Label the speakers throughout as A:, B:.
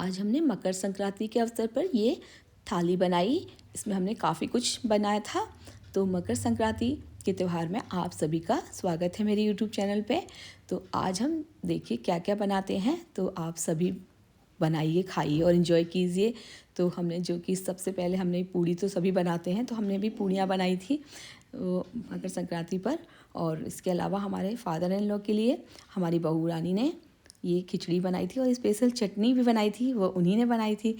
A: आज हमने मकर संक्रांति के अवसर पर ये थाली बनाई। इसमें हमने काफ़ी कुछ बनाया था। तो मकर संक्रांति के त्यौहार में आप सभी का स्वागत है मेरे यूट्यूब चैनल पे। तो आज हम देखिए क्या क्या बनाते हैं, तो आप सभी बनाइए, खाइए और इन्जॉय कीजिए। तो हमने जो कि सबसे पहले हमने पूड़ी तो सभी बनाते हैं, तो हमने भी पूड़ियाँ बनाई थी मकर संक्रांति पर। और इसके अलावा हमारे फादर इन लॉ के लिए हमारी बहू रानी ने ये खिचड़ी बनाई थी और स्पेशल चटनी भी बनाई थी, वो उन्हीं ने बनाई थी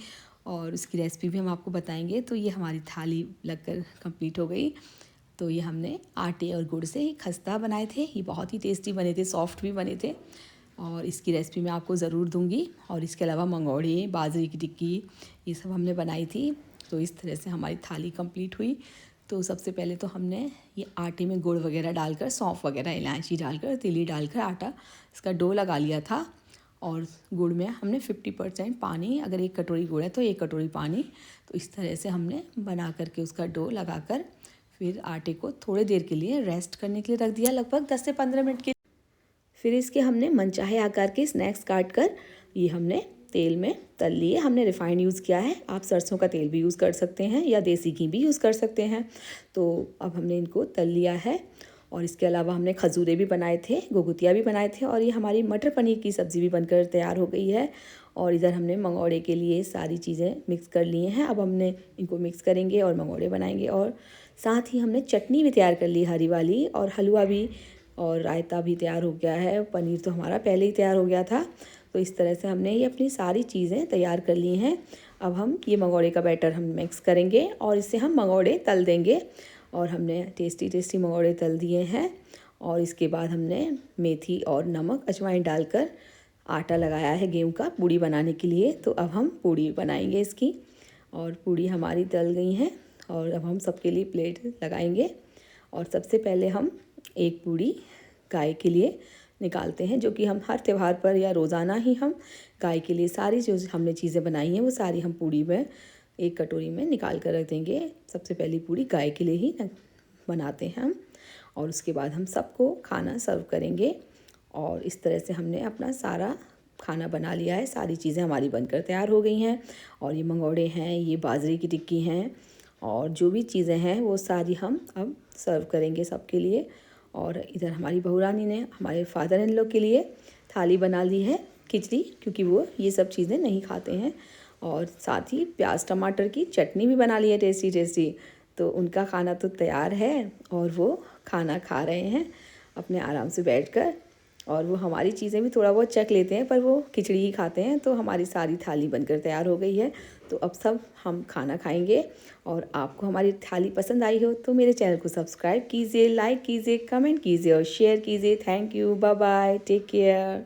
A: और उसकी रेसिपी भी हम आपको बताएंगे। तो ये हमारी थाली लगकर कंप्लीट हो गई। तो ये हमने आटे और गुड़ से खस्ता बनाए थे, ये बहुत ही टेस्टी बने थे, सॉफ्ट भी बने थे और इसकी रेसिपी मैं आपको ज़रूर दूंगी। और इसके अलावा मंगोड़े, बाजरे की टिक्की, ये सब हमने बनाई थी। तो इस तरह से हमारी थाली कंप्लीट हुई। तो सबसे पहले तो हमने ये आटे में गुड़ वगैरह डालकर, सौंफ वगैरह, इलायची डालकर, तिली डालकर आटा इसका डो लगा लिया था। और गुड़ में हमने 50% पानी, अगर 1 कटोरी गुड़ है तो 1 कटोरी पानी, तो इस तरह से हमने बना करके उसका डो लगाकर फिर आटे को थोड़ी देर के लिए रेस्ट करने के लिए रख दिया, लगभग 10 से 15 मिनट के। फिर इसके हमने मनचाहे आकार के स्नैक्स काट कर ये हमने तेल में तल लिए। हमने रिफाइंड यूज़ किया है, आप सरसों का तेल भी यूज़ कर सकते हैं या देसी घी भी यूज़ कर सकते हैं। तो अब हमने इनको तल लिया है। और इसके अलावा हमने खजूरे भी बनाए थे, घुघुतिया भी बनाए थे और ये हमारी मटर पनीर की सब्ज़ी भी बनकर तैयार हो गई है। और इधर हमने मंगोड़े के लिए सारी चीज़ें मिक्स कर ली हैं। अब हमने इनको मिक्स करेंगे और मंगोड़े बनाएंगे। और साथ ही हमने चटनी भी तैयार कर ली हरी वाली, और हलवा भी और रायता भी तैयार हो गया है। पनीर तो हमारा पहले ही तैयार हो गया था। तो इस तरह से हमने ये अपनी सारी चीज़ें तैयार कर ली हैं। अब हम ये मंगोड़े का बैटर हम मिक्स करेंगे और इससे हम मंगोड़े तल देंगे। और हमने टेस्टी टेस्टी मंगोड़े तल दिए हैं। और इसके बाद हमने मेथी और नमक, अजवाइन डालकर आटा लगाया है गेहूं का पूड़ी बनाने के लिए। तो अब हम पूड़ी बनाएंगे इसकी। और पूड़ी हमारी तल गई हैं और अब हम सबके लिए प्लेट लगाएंगे। और सबसे पहले हम एक पूड़ी गाय के लिए निकालते हैं, जो कि हम हर त्यौहार पर या रोज़ाना ही हम गाय के लिए सारी जो हमने चीज़ें बनाई हैं वो सारी हम पूड़ी में एक कटोरी में निकाल कर रख देंगे। सबसे पहली पूड़ी गाय के लिए ही बनाते हैं हम। और उसके बाद हम सबको खाना सर्व करेंगे। और इस तरह से हमने अपना सारा खाना बना लिया है, सारी चीज़ें हमारी बनकर तैयार हो गई हैं। और ये मंगोड़े हैं, ये बाजरे की टिक्की हैं और जो भी चीज़ें हैं वो सारी हम अब सर्व करेंगे सबके लिए। और इधर हमारी बहू रानी ने हमारे फादर इन लॉ के लिए थाली बना ली है खिचड़ी, क्योंकि वो ये सब चीज़ें नहीं खाते हैं। और साथ ही प्याज टमाटर की चटनी भी बना ली है टेस्टी टेस्टी। तो उनका खाना तो तैयार है और वो खाना खा रहे हैं अपने आराम से बैठकर। और वो हमारी चीज़ें भी थोड़ा बहुत चख लेते हैं, पर वो खिचड़ी ही खाते हैं। तो हमारी सारी थाली बनकर तैयार हो गई है। तो अब सब हम खाना खाएंगे। और आपको हमारी थाली पसंद आई हो तो मेरे चैनल को सब्सक्राइब कीजिए, लाइक कीजिए, कमेंट कीजिए और शेयर कीजिए। Thank you, bye bye, take care.